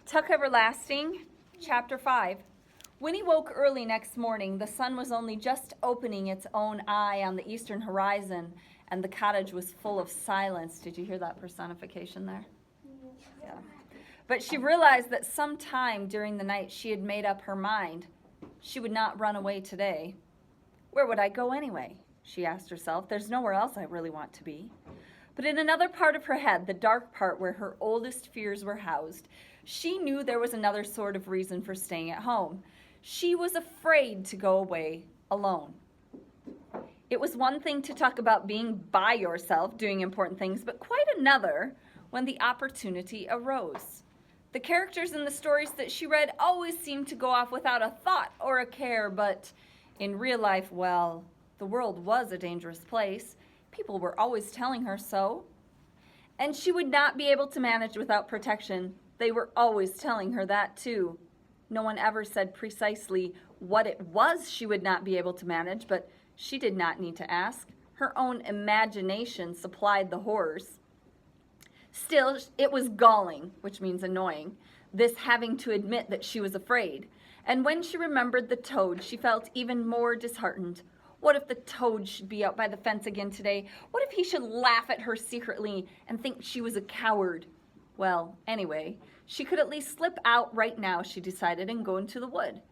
Tuck Everlasting, Chapter 5. Winnie woke early next morning. The sun was only just opening its own eye on the eastern horizon, and the cottage was full of silence. Did you hear that personification there? Yeah. But she realized that sometime during the night she had made up her mind. She would not run away today. Where would I go anyway? She asked herself. There's nowhere else I really want to be. But in another part of her head, the dark part where her oldest fears were housed, she knew there was another sort of reason for staying at home. She was afraid to go away alone. It was one thing to talk about being by yourself, doing important things, but quite another when the opportunity arose. The characters in the stories that she read always seemed to go off without a thought or a care, but in real life, well, the world was a dangerous place. People were always telling her so. And she would not be able to manage without protection. They were always telling her that too. No one ever said precisely what it was she would not be able to manage, but she did not need to ask. Her own imagination supplied the horrors. Still, it was galling, which means annoying, this having to admit that she was afraid. And when she remembered the toad, she felt even more disheartened. What if the toad should be out by the fence again today? What if he should laugh at her secretly and think she was a coward? Well, anyway, she could at least slip out right now, she decided, and go into the wood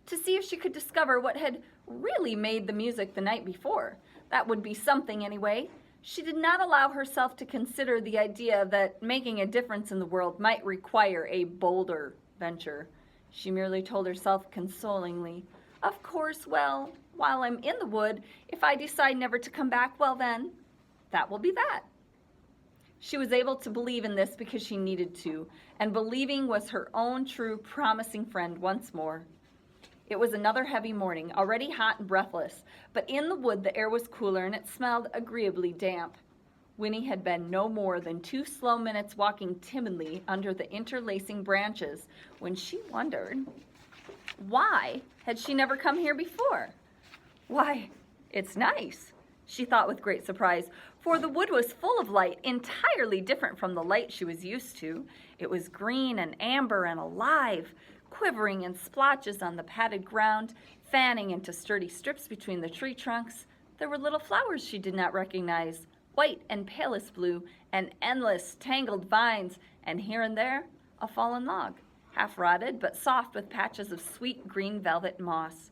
to see if she could discover what had really made the music the night before. That would be something anyway. She did not allow herself to consider the idea that making a difference in the world might require a bolder venture. She merely told herself consolingly, of course, well, while I'm in the wood, if I decide never to come back, well then, that will be that. She was able to believe in this because she needed to, and believing was her own true promising friend once more. It was another heavy morning, already hot and breathless, but in the wood the air was cooler and it smelled agreeably damp. Winnie had been no more than 2 slow minutes walking timidly under the interlacing branches when she wondered, why had she never come here before? Why, it's nice, she thought with great surprise, for the wood was full of light, entirely different from the light she was used to. It was green and amber and alive, quivering in splotches on the padded ground, fanning into sturdy strips between the tree trunks. There were little flowers she did not recognize, white and palest blue, and endless tangled vines, and here and there a fallen log, half rotted but soft with patches of sweet green velvet moss.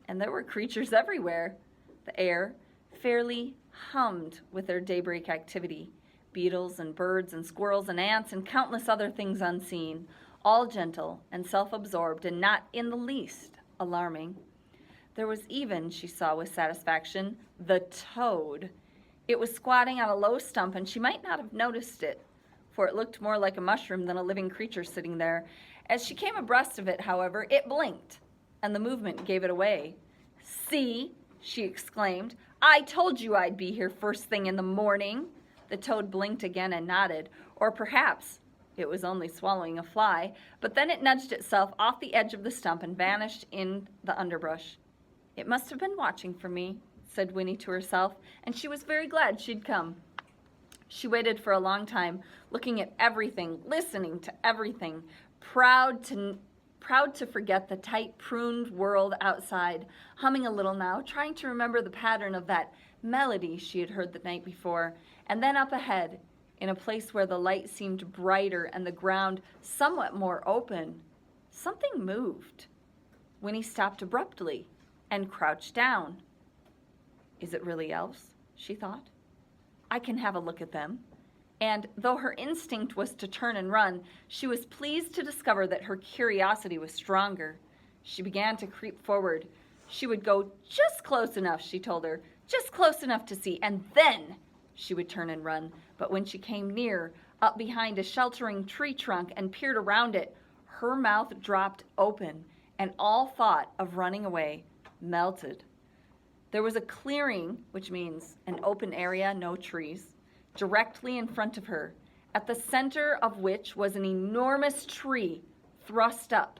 And there were creatures everywhere. The air fairly hummed with their daybreak activity. Beetles and birds and squirrels and ants and countless other things unseen, all gentle and self-absorbed and not in the least alarming. There was even, she saw with satisfaction, the toad. It was squatting on a low stump, and she might not have noticed it, for it looked more like a mushroom than a living creature sitting there. As she came abreast of it, however, it blinked, and the movement gave it away. See, she exclaimed, I told you I'd be here first thing in the morning. The toad blinked again and nodded, or perhaps it was only swallowing a fly, but then it nudged itself off the edge of the stump and vanished in the underbrush. It must have been watching for me, said Winnie to herself, and she was very glad she'd come. She waited for a long time, looking at everything, listening to everything, proud to forget the tight, pruned world outside, humming a little now, trying to remember the pattern of that melody she had heard the night before. And then up ahead, in a place where the light seemed brighter and the ground somewhat more open, something moved. Winnie stopped abruptly and crouched down. Is it really elves? She thought. I can have a look at them. And though her instinct was to turn and run, she was pleased to discover that her curiosity was stronger. She began to creep forward. She would go just close enough, she told her, just close enough to see, and then she would turn and run. But when she came near, up behind a sheltering tree trunk and peered around it, her mouth dropped open, and all thought of running away melted. There was a clearing, which means an open area, no trees, directly in front of her, at the center of which was an enormous tree thrust up,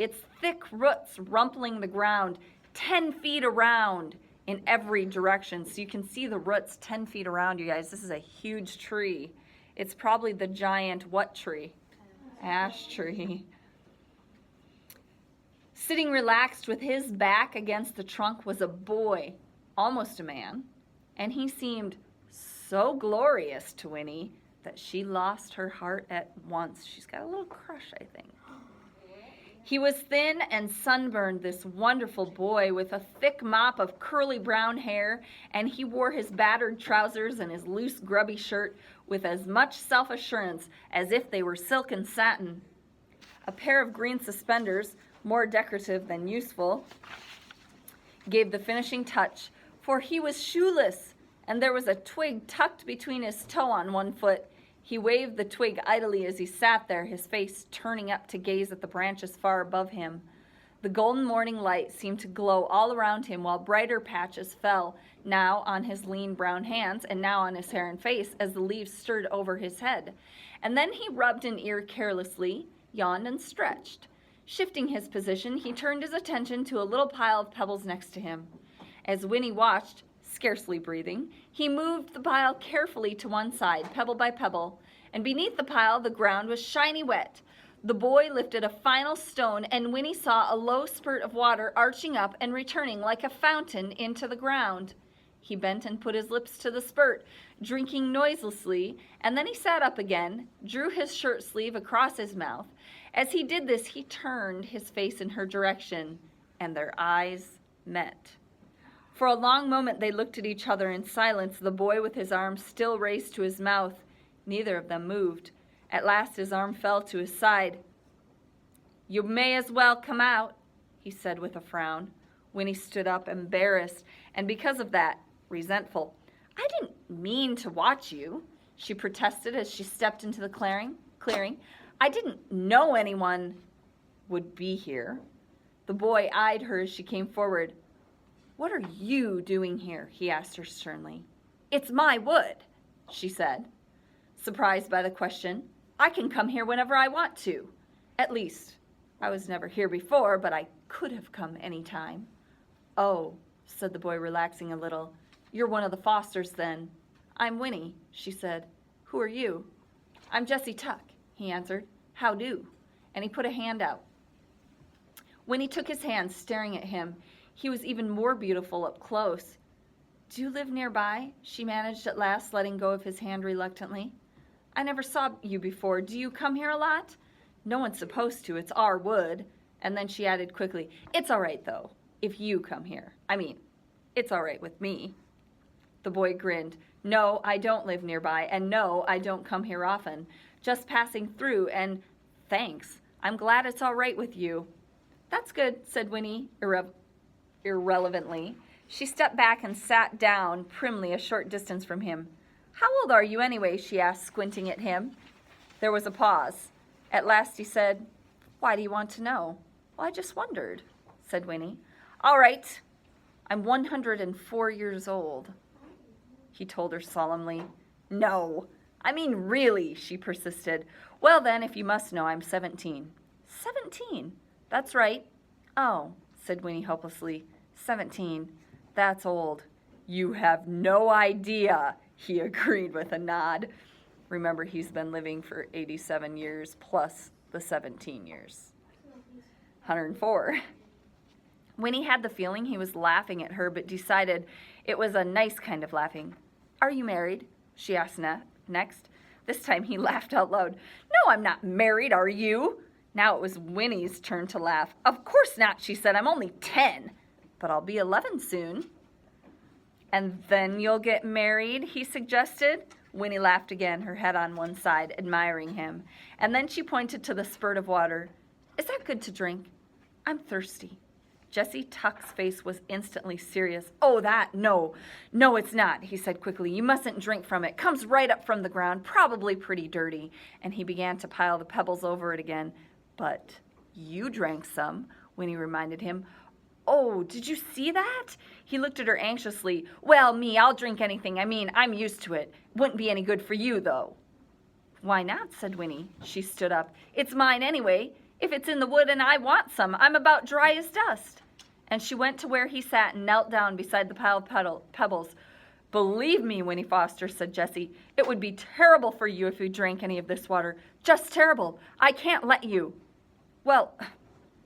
its thick roots rumpling the ground 10 feet around in every direction. So you can see the roots 10 feet around, you guys. This is a huge tree. It's probably the giant what tree? Ash tree. Sitting relaxed with his back against the trunk was a boy, almost a man, and he seemed so glorious to Winnie that she lost her heart at once. She's got a little crush, I think. He was thin and sunburned, this wonderful boy, with a thick mop of curly brown hair, and he wore his battered trousers and his loose, grubby shirt with as much self-assurance as if they were silk and satin. A pair of green suspenders, more decorative than useful, gave the finishing touch, for he was shoeless, and there was a twig tucked between his toe on one foot. He waved the twig idly as he sat there, his face turning up to gaze at the branches far above him. The golden morning light seemed to glow all around him, while brighter patches fell, now on his lean brown hands and now on his hair and face as the leaves stirred over his head. And then he rubbed an ear carelessly, yawned and stretched. Shifting his position, he turned his attention to a little pile of pebbles next to him. As Winnie watched, scarcely breathing, he moved the pile carefully to one side, pebble by pebble, and beneath the pile the ground was shiny wet. The boy lifted a final stone, and Winnie saw a low spurt of water arching up and returning like a fountain into the ground. He bent and put his lips to the spurt, drinking noiselessly, and then he sat up again, drew his shirt sleeve across his mouth. As he did this, he turned his face in her direction, and their eyes met. For a long moment they looked at each other in silence, the boy with his arm still raised to his mouth. Neither of them moved. At last his arm fell to his side. "You may as well come out," he said with a frown. Winnie stood up, embarrassed, and because of that, resentful. "I didn't mean to watch you," she protested as she stepped into the clearing. "I didn't know anyone would be here." The boy eyed her as she came forward. "What are you doing here?" he asked her sternly. "It's my wood," she said, surprised by the question. "I can come here whenever I want to. At least, I was never here before, but I could have come any time." "Oh," said the boy, relaxing a little. "You're one of the Fosters, then." "I'm Winnie," she said. "Who are you?" "I'm Jesse Tuck," he answered. "How do?" And he put a hand out. Winnie took his hand, staring at him. He was even more beautiful up close. "Do you live nearby?" she managed at last, letting go of his hand reluctantly. "I never saw you before. Do you come here a lot?" "No one's supposed to. It's our wood." And then she added quickly, "It's all right, though, if you come here. I mean, it's all right with me." The boy grinned. "No, I don't live nearby, and no, I don't come here often. Just passing through, and thanks. I'm glad it's all right with you." "That's good," said Winnie irrelevantly. She stepped back and sat down primly a short distance from him. "How old are you anyway?" she asked, squinting at him. There was a pause. At last he said, "Why do you want to know?" "Well, I just wondered," said Winnie. "All right. I'm 104 years old," he told her solemnly. "No, I mean really," she persisted. "Well then, if you must know, I'm 17. 17? That's right." "Oh," said Winnie hopelessly. 17. That's old." "You have no idea," he agreed with a nod. Remember, he's been living for 87 years plus the 17 years. 104. Winnie had the feeling he was laughing at her, but decided it was a nice kind of laughing. "Are you married?" she asked next. This time he laughed out loud. "No, I'm not married, are you?" Now it was Winnie's turn to laugh. "Of course not," she said. "I'm only 10, but I'll be 11 soon." "And then you'll get married," he suggested. Winnie laughed again, her head on one side, admiring him. And then she pointed to the spurt of water. "Is that good to drink? I'm thirsty." Jesse Tuck's face was instantly serious. "Oh, that, no, it's not," he said quickly. "You mustn't drink from it. Comes right up from the ground, probably pretty dirty." And he began to pile the pebbles over it again. "But you drank some," Winnie reminded him. "Oh, did you see that?" He looked at her anxiously. "Well, I'll drink anything. I mean, I'm used to it. Wouldn't be any good for you, though." "Why not?" said Winnie. She stood up. "It's mine anyway. If it's in the wood and I want some, I'm about dry as dust." And she went to where he sat and knelt down beside the pile of pebbles. "Believe me, Winnie Foster," said Jesse, "it would be terrible for you if you drank any of this water. Just terrible. I can't let you." "Well,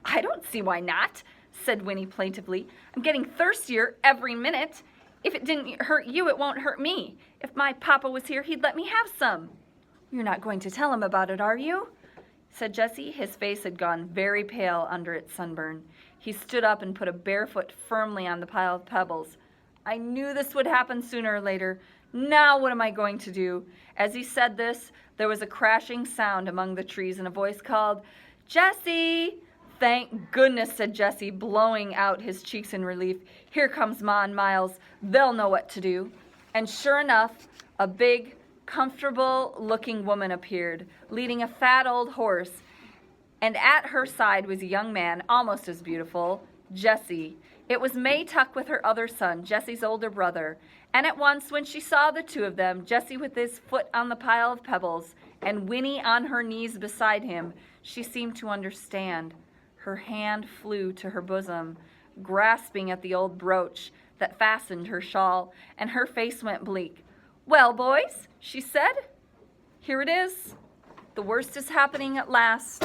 I don't see why not, said Winnie plaintively. I'm getting thirstier every minute. If it didn't hurt you, it won't hurt me. If my papa was here, he'd let me have some. You're not going to tell him about it, are you? Said Jesse. His face had gone very pale under its sunburn. He stood up and put a bare foot firmly on the pile of pebbles. I knew this would happen sooner or later. Now what am I going to do? As he said this, there was a crashing sound among the trees and a voice called, Jesse! Thank goodness, said Jesse, blowing out his cheeks in relief. Here comes Ma and Miles. They'll know what to do. And sure enough, a big, comfortable-looking woman appeared, leading a fat old horse, and at her side was a young man, almost as beautiful, Jesse. It was May Tuck with her other son, Jesse's older brother, and at once when she saw the two of them, Jesse with his foot on the pile of pebbles, and Winnie on her knees beside him, she seemed to understand. Her hand flew to her bosom, grasping at the old brooch that fastened her shawl, and her face went bleak. Well, boys, she said, here it is. The worst is happening at last.